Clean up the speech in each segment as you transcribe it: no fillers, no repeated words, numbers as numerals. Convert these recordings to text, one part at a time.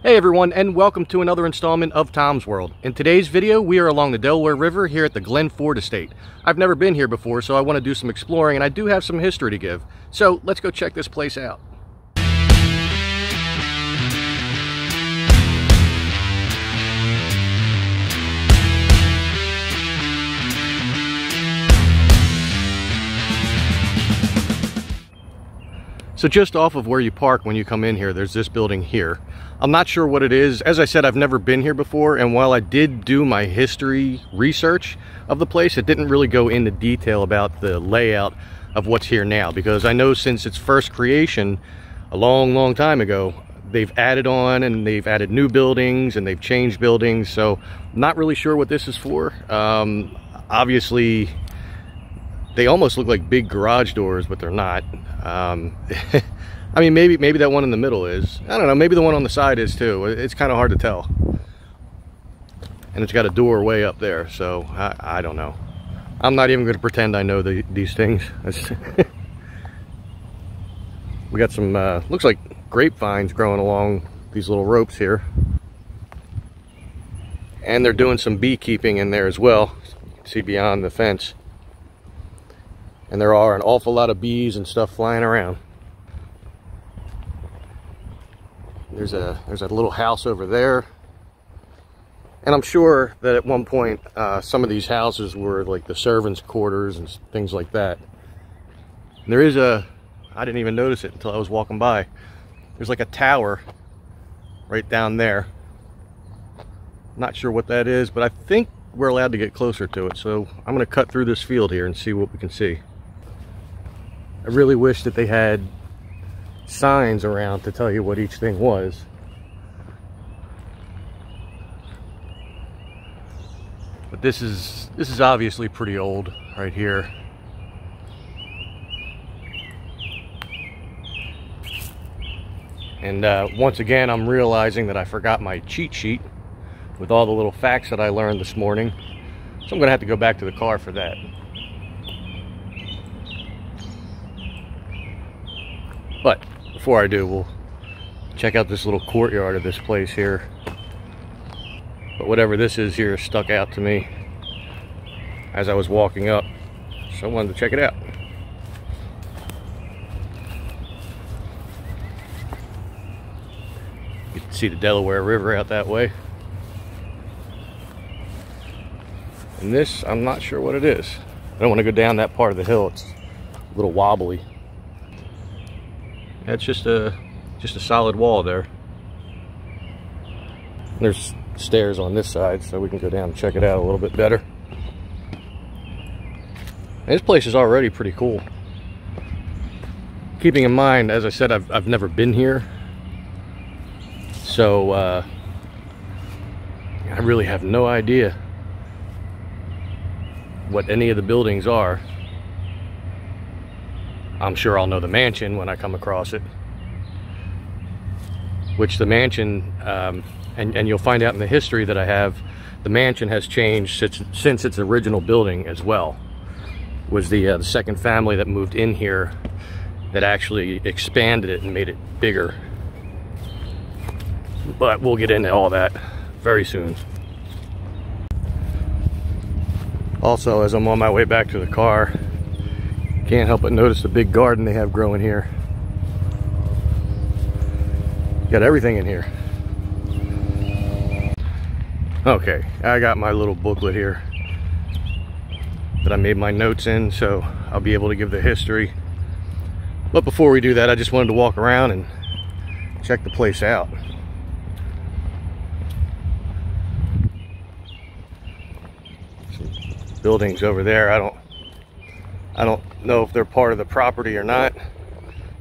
Hey everyone, and welcome to another installment of Tom's World. In today's video, we are along the Delaware River here at the Glen Foerd estate. I've never been here before, so I want to do some exploring, and I do have some history to give. So let's go check this place out. So just off of where you park when you come in here, there's this building here. I'm not sure what it is. As I said, I've never been here before, and while I did do my history research of the place, it didn't really go into detail about the layout of what's here now, because I know since its first creation a long time ago, they've added on and they've added new buildings and they've changed buildings, so I'm not really sure what this is for. Obviously, they almost look like big garage doors, but they're not. I mean, maybe that one in the middle is. I don't know, maybe the one on the side is too. It's kind of hard to tell. And it's got a door way up there, so I don't know. I'm not even going to pretend I know these things. We got some, looks like grapevines growing along these little ropes here. And they're doing some beekeeping in there as well. You can see beyond the fence. And there are an awful lot of bees and stuff flying around. There's a little house over there. And I'm sure that at one point, some of these houses were like the servants' quarters and things like that. And there is I didn't even notice it until I was walking by. There's like a tower right down there. Not sure what that is, but I think we're allowed to get closer to it. So I'm gonna cut through this field here and see what we can see. I really wish that they had signs around to tell you what each thing was. But this is obviously pretty old right here. And once again, I'm realizing that I forgot my cheat sheet with all the little facts that I learned this morning. So I'm gonna have to go back to the car for that. But before I do, we'll check out this little courtyard of this place here. But whatever this is here stuck out to me as I was walking up, so I wanted to check it out. You can see the Delaware River out that way. And this, I'm not sure what it is. I don't want to go down that part of the hill. It's a little wobbly. That's just a solid wall there. There's stairs on this side, so we can go down and check it out a little bit better. And this place is already pretty cool. Keeping in mind, as I said, I've never been here, so I really have no idea what any of the buildings are. I'm sure I'll know the mansion when I come across it. Which the mansion, and you'll find out in the history that I have, the mansion has changed since its original building as well. It was the second family that moved in here that actually expanded it and made it bigger. But we'll get into all that very soon. Also, as I'm on my way back to the car, can't help but notice the big garden they have growing here. Got everything in here. Okay, I got my little booklet here that I made my notes in, so I'll be able to give the history. But before we do that, I just wanted to walk around and check the place out. Some buildings over there. I don't know if they're part of the property or not.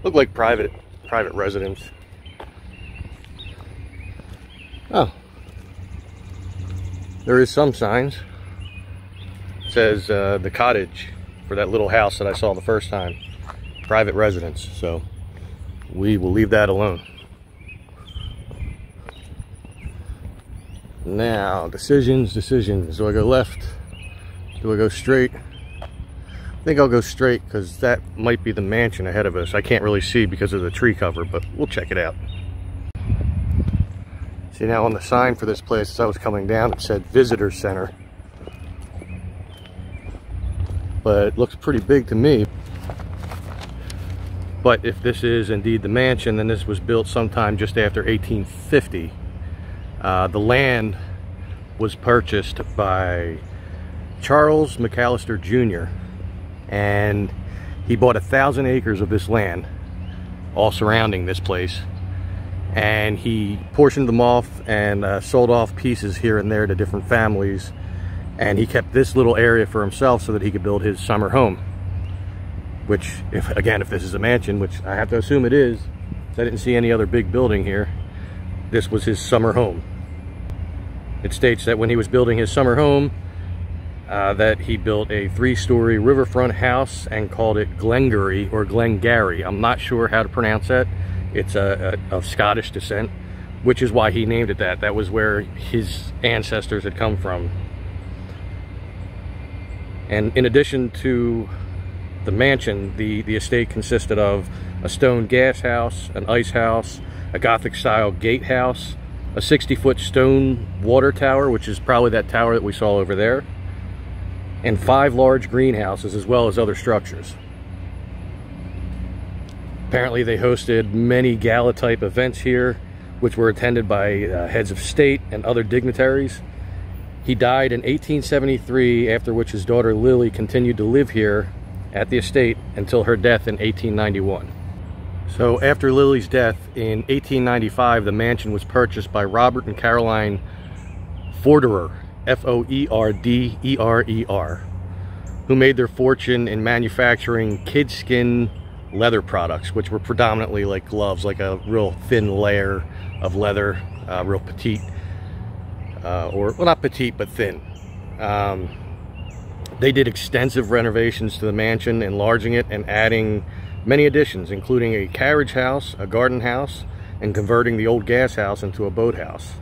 Look like private residence. Oh, there is some signs. It says the cottage for that little house that I saw the first time. Private residence, so we will leave that alone. Now, decisions. Do I go left? Do I go straight? I think I'll go straight because that might be the mansion ahead of us. I can't really see because of the tree cover, but we'll check it out. See, now on the sign for this place, as I was coming down, it said Visitor Center. But it looks pretty big to me. But if this is indeed the mansion, then this was built sometime just after 1850. The land was purchased by Charles McAllister Jr. and he bought 1,000 acres of this land, all surrounding this place, and he portioned them off and sold off pieces here and there to different families, and he kept this little area for himself so that he could build his summer home, which, if this is a mansion, which I have to assume it is, because I didn't see any other big building here, this was his summer home. It states that when he was building his summer home, that he built a 3-story riverfront house and called it Glengarry or Glengarry. I'm not sure how to pronounce that. It's of Scottish descent, which is why he named it that. That was where his ancestors had come from. And in addition to the mansion, the estate consisted of a stone gas house, an ice house, a Gothic style gatehouse, a 60-foot stone water tower, which is probably that tower that we saw over there, and 5 large greenhouses, as well as other structures. Apparently they hosted many gala-type events here, which were attended by heads of state and other dignitaries. He died in 1873, after which his daughter Lily continued to live here at the estate until her death in 1891. So after Lily's death in 1895, the mansion was purchased by Robert and Caroline Foerderer, F-O-E-R-D-E-R-E-R, who made their fortune in manufacturing kidskin leather products, which were predominantly like gloves, like a real thin layer of leather, real petite, or, well, not petite, but thin. They did extensive renovations to the mansion, enlarging it and adding many additions, including a carriage house, a garden house, and converting the old gas house into a boathouse.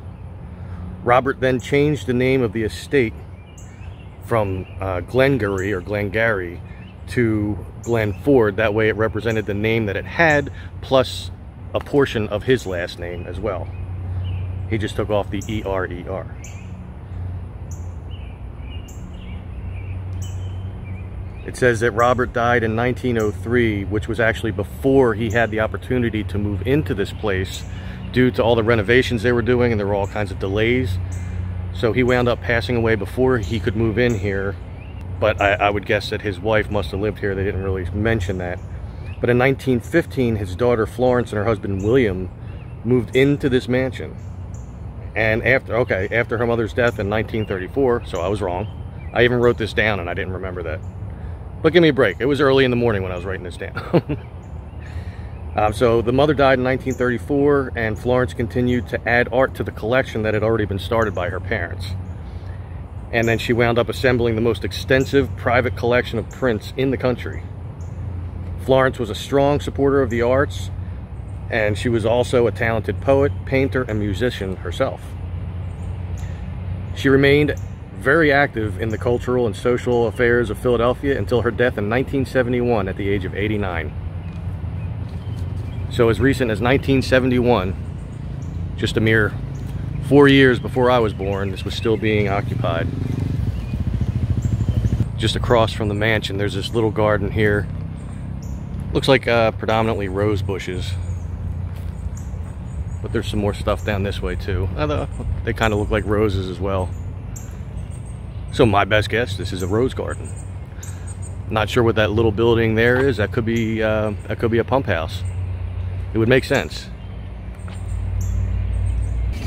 Robert then changed the name of the estate from Glengarry or Glengarry to Glen Foerd. That way it represented the name that it had, plus a portion of his last name as well. He just took off the E-R-E-R. It says that Robert died in 1903, which was actually before he had the opportunity to move into this place due to all the renovations they were doing, and there were all kinds of delays. So he wound up passing away before he could move in here. But I would guess that his wife must have lived here. They didn't really mention that. But in 1915, his daughter Florence and her husband William moved into this mansion. And after her mother's death in 1934, so I was wrong. I even wrote this down and I didn't remember that. But give me a break. It was early in the morning when I was writing this down. So the mother died in 1934, and Florence continued to add art to the collection that had already been started by her parents. And then she wound up assembling the most extensive private collection of prints in the country. Florence was a strong supporter of the arts, and she was also a talented poet, painter, and musician herself. She remained very active in the cultural and social affairs of Philadelphia until her death in 1971 at the age of 89. So as recent as 1971, just a mere 4 years before I was born, this was still being occupied. Just across from the mansion, there's this little garden here. Looks like predominantly rose bushes. But there's some more stuff down this way too. They kind of look like roses as well. So my best guess, this is a rose garden. Not sure what that little building there is. That could be a pump house. It would make sense.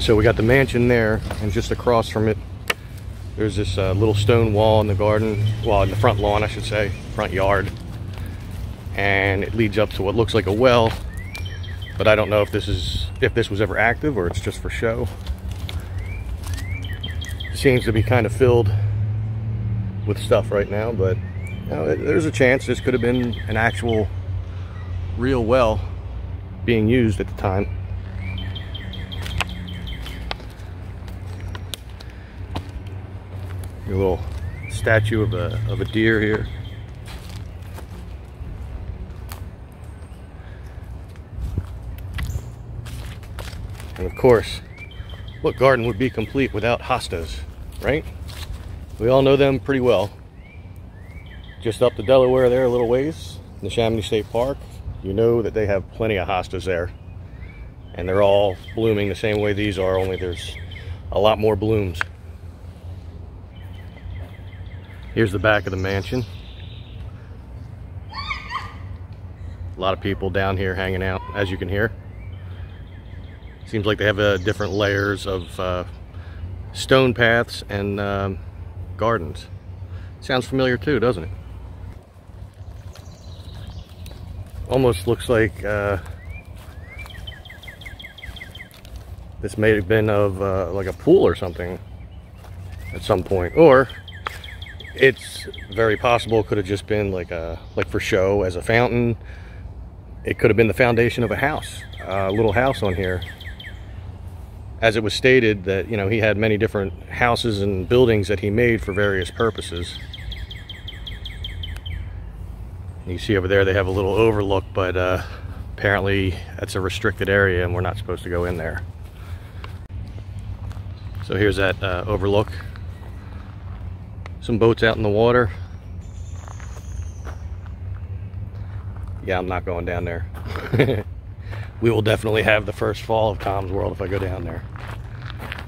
So we got the mansion there, and just across from it, there's this little stone wall in the garden, well, in the front lawn, I should say, front yard. And it leads up to what looks like a well, but I don't know if this was ever active or it's just for show. It seems to be kind of filled with stuff right now, but you know, there's a chance this could have been an actual real well being used at the time. A little statue of a deer here. And of course, What garden would be complete without hostas, right? We all know them pretty well. Just up the Delaware there a little ways, in the Chamonix State Park, you know that they have plenty of hostas there. And they're all blooming the same way these are, only there's a lot more blooms. Here's the back of the mansion. A lot of people down here hanging out, as you can hear. Seems like they have different layers of stone paths and gardens. Sounds familiar too, doesn't it? Almost looks like this may have been of like a pool or something at some point, or it's very possible it could have just been like for show as a fountain. It could have been the foundation of a house, a little house on here. As it was stated that, you know, he had many different houses and buildings that he made for various purposes. You see over there they have a little overlook, but apparently that's a restricted area and we're not supposed to go in there. So here's that overlook. Some boats out in the water. Yeah, I'm not going down there. We will definitely have the first fall of Tom's World if I go down there.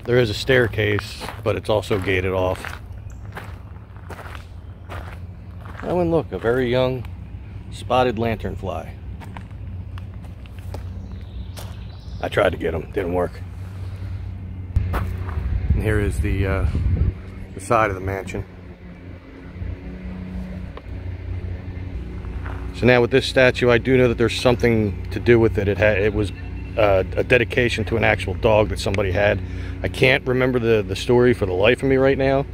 There is a staircase, but it's also gated off. Oh, and look, a very young spotted lanternfly. I tried to get him, didn't work. And here is the side of the mansion. So now with this statue, I do know that there's something to do with it. It was a dedication to an actual dog that somebody had. I can't remember the story for the life of me right now.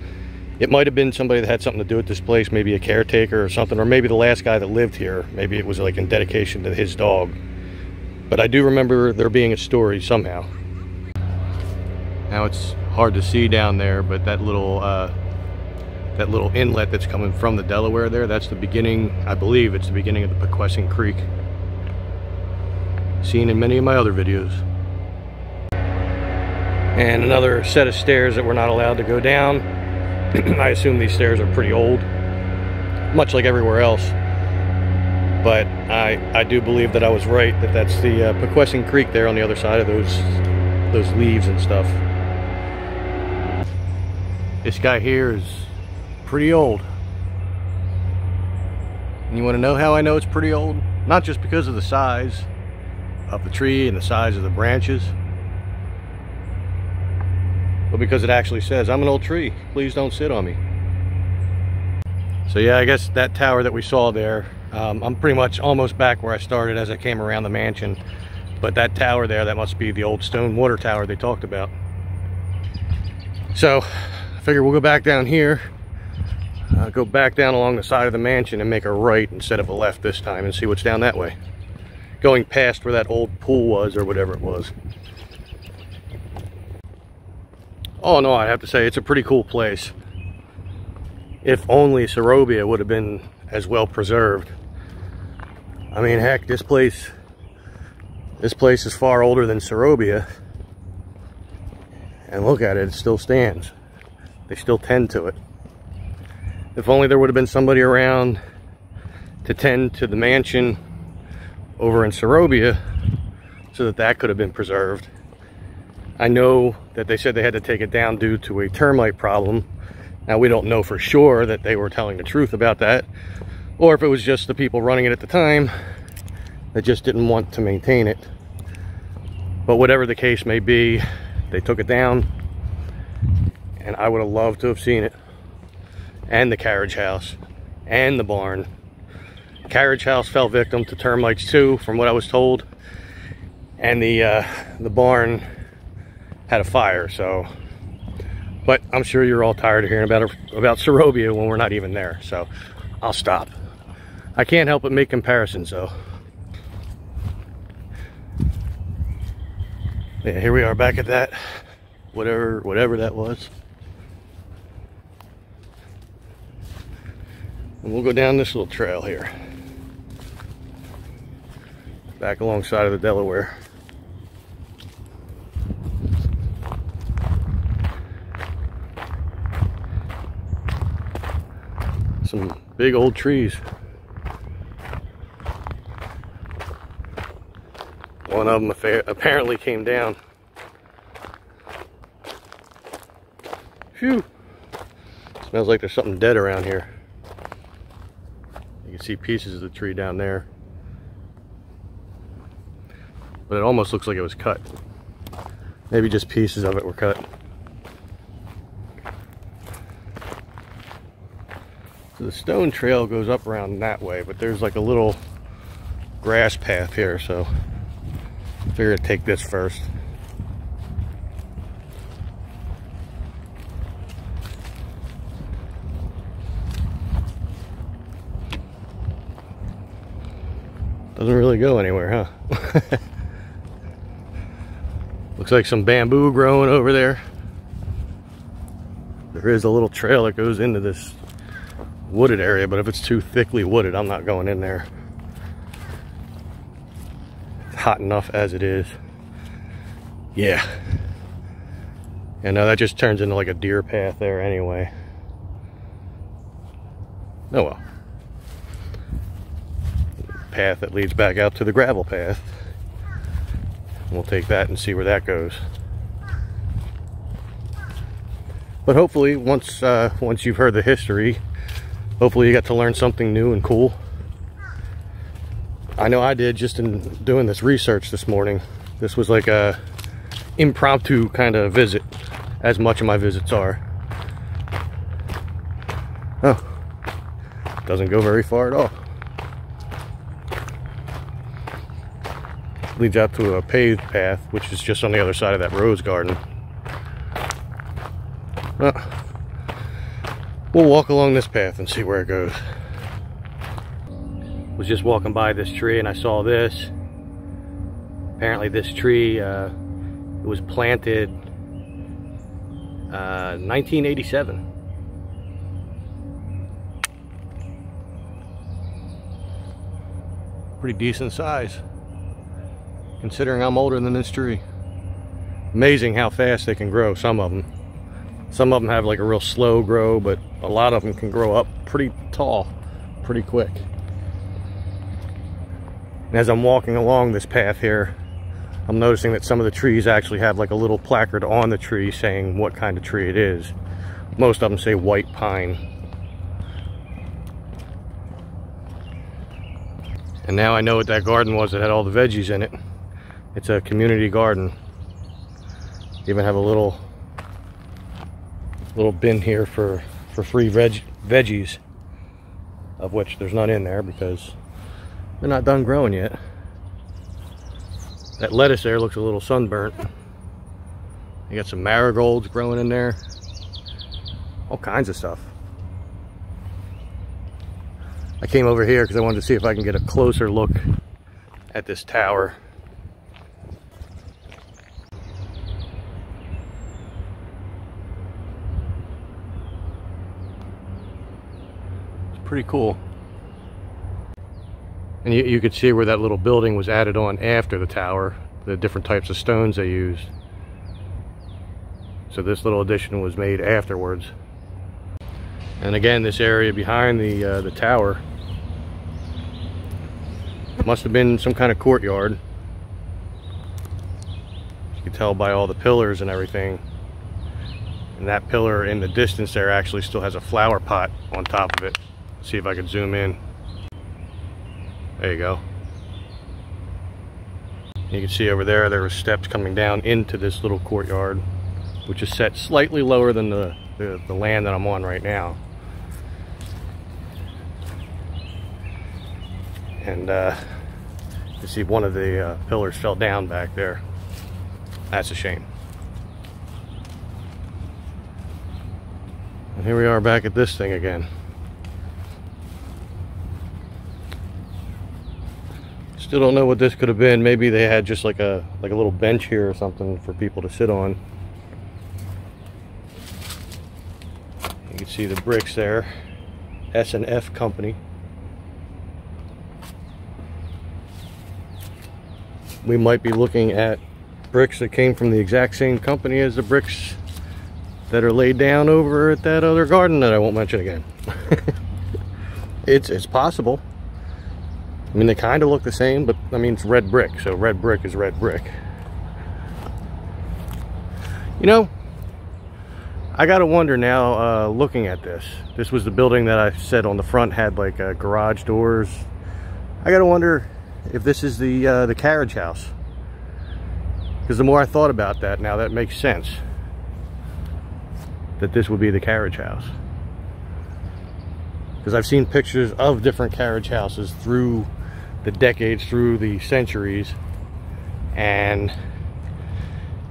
It might have been somebody that had something to do with this place, maybe a caretaker or something, or maybe the last guy that lived here. Maybe it was like in dedication to his dog. But I do remember there being a story somehow. Now it's hard to see down there, but that little inlet that's coming from the Delaware there, that's the beginning, I believe it's the beginning of the Pequesing Creek. Seen in many of my other videos. And another set of stairs that we're not allowed to go down. I assume these stairs are pretty old, much like everywhere else. But I do believe that I was right, that that's the Pequesing Creek there on the other side of those leaves and stuff. This guy here is pretty old. And you want to know how I know it's pretty old? Not just because of the size of the tree and the size of the branches, but because it actually says, "I'm an old tree, please don't sit on me." So yeah, I guess that tower that we saw there, I'm pretty much almost back where I started as I came around the mansion. But that tower there, that must be the old stone water tower they talked about. So I figure we'll go back down here, go back down along the side of the mansion and make a right instead of a left this time and see what's down that way. Going past where that old pool was or whatever it was. Oh no, I have to say it's a pretty cool place. If only Sarobia would have been as well preserved. I mean, heck, this place is far older than Sarobia. And look at it, it still stands. They still tend to it. If only there would have been somebody around to tend to the mansion over in Sarobia so that could have been preserved. I know that they said they had to take it down due to a termite problem. Now we don't know for sure that they were telling the truth about that, or if it was just the people running it at the time that just didn't want to maintain it. But whatever the case may be, they took it down, and I would have loved to have seen it. And the carriage house, and the barn. Carriage house fell victim to termites too, from what I was told. And the barn had a fire, so. But I'm sure you're all tired of hearing about Sarobia when we're not even there, so I'll stop. I can't help but make comparisons, though. Yeah, here we are back at that, whatever that was. And we'll go down this little trail here. Back alongside of the Delaware. some big old trees. One of them apparently came down. Phew. Smells like there's something dead around here. You can see pieces of the tree down there. But it almost looks like it was cut. Maybe just pieces of it were cut. So the stone trail goes up around that way, but there's like a little grass path here, so I figured I'd take this first. Doesn't really go anywhere, huh? Looks like some bamboo growing over there. There is a little trail that goes into this wooded area, but if it's too thickly wooded, I'm not going in there. It's hot enough as it is. Yeah. And now that just turns into like a deer path there anyway. Oh well. Path that leads back out to the gravel path. We'll take that and see where that goes. But hopefully, once you've heard the history, hopefully you got to learn something new and cool. I know I did just in doing this research this morning. This was like a impromptu kind of visit, as much of my visits are. Oh, doesn't go very far at all. Leads out to a paved path, which is just on the other side of that rose garden. We'll walk along this path and see where it goes. Was just walking by this tree and I saw this. Apparently this tree it was planted 1987. Pretty decent size, considering I'm older than this tree. Amazing how fast they can grow, some of them. Some of them have like a real slow grow, but a lot of them can grow up pretty tall, pretty quick. And as I'm walking along this path here, I'm noticing that some of the trees actually have like a little placard on the tree saying what kind of tree it is. Most of them say white pine. And now I know what that garden was that had all the veggies in it. It's a community garden. You even have a little bin here for free veggies, of which there's none in there because they're not done growing yet. That lettuce there looks a little sunburnt. You got some marigolds growing in there. All kinds of stuff. I came over here because I wanted to see if I can get a closer look at this tower. It's pretty cool. And you could see where that little building was added on after the tower, the different types of stones they used. So this little addition was made afterwards. And again, this area behind the tower must have been some kind of courtyard. You can tell by all the pillars and everything. And that pillar in the distance there actually still has a flower pot on top of it. Let's see if I can zoom in. There you go. You can see over there were steps coming down into this little courtyard, which is set slightly lower than the land that I'm on right now. And you see one of the pillars fell down back there. That's a shame. And here we are back at this thing again. Still don't know what this could have been. Maybe they had just like a little bench here or something for people to sit on. You can see the bricks there. S&F Company. We might be looking at bricks that came from the exact same company as the bricks that are laid down over at that other garden that I won't mention again. It's possible. I mean, they kind of look the same, but I mean, it's red brick, so red brick is red brick. You know, I gotta wonder now, looking at this. This was the building that I said on the front had like garage doors. I gotta wonder if this is the carriage house. Because the more I thought about that, now that makes sense. That this would be the carriage house. Because I've seen pictures of different carriage houses through the decades, through the centuries, and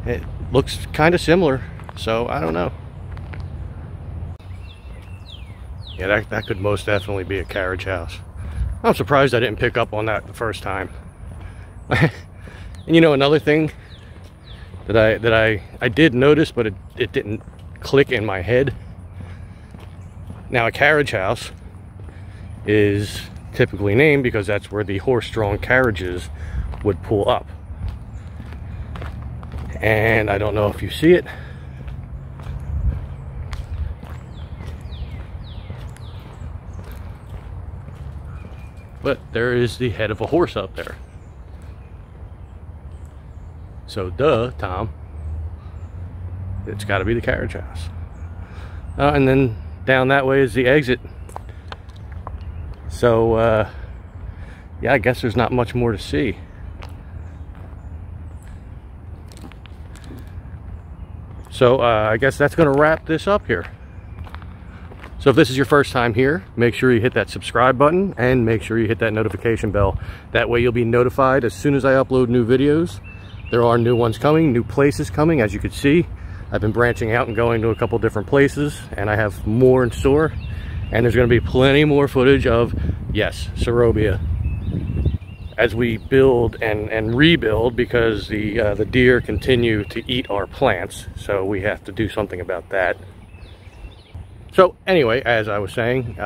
it looks kind of similar, so I don't know. Yeah, that could most definitely be a carriage house. I'm surprised I didn't pick up on that the first time. And you know, another thing that I did notice, but it didn't click in my head. Now, a carriage house is typically named because that's where the horse-drawn carriages would pull up. And I don't know if you see it. But there is the head of a horse up there. So duh, Tom, it's got to be the carriage house. And then down that way is the exit. So yeah, I guess there's not much more to see. So I guess that's going to wrap this up here. So if this is your first time here, make sure you hit that subscribe button and make sure you hit that notification bell. That way you'll be notified as soon as I upload new videos. There are new ones coming, new places coming, as you can see. I've been branching out and going to a couple different places, and I have more in store. And there's going to be plenty more footage of, yes, Sarobia, as we build and rebuild, because the deer continue to eat our plants. So we have to do something about that. So anyway, as I was saying,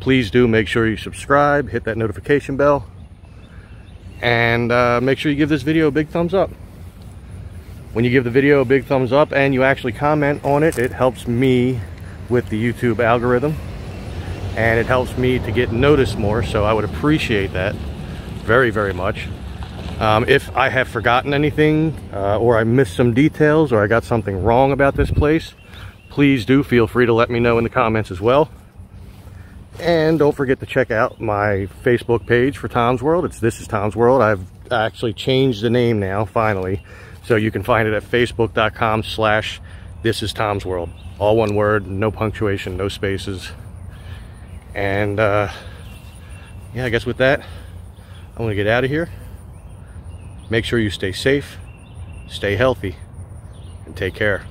please do make sure you subscribe, hit that notification bell, and make sure you give this video a big thumbs up. When you give the video a big thumbs up and you actually comment on it, it helps me with the YouTube algorithm, and it helps me to get noticed more, so I would appreciate that very, very much. If I have forgotten anything, or I missed some details, or I got something wrong about this place, please do feel free to let me know in the comments as well. And don't forget to check out my Facebook page for Tom's World. It's This Is Tom's World. I've actually changed the name now, finally. So you can find it at facebook.com/This Is Tom's World. All one word, no punctuation, no spaces. And yeah, I guess with that, I'm going to get out of here. Make sure you stay safe, stay healthy, and take care.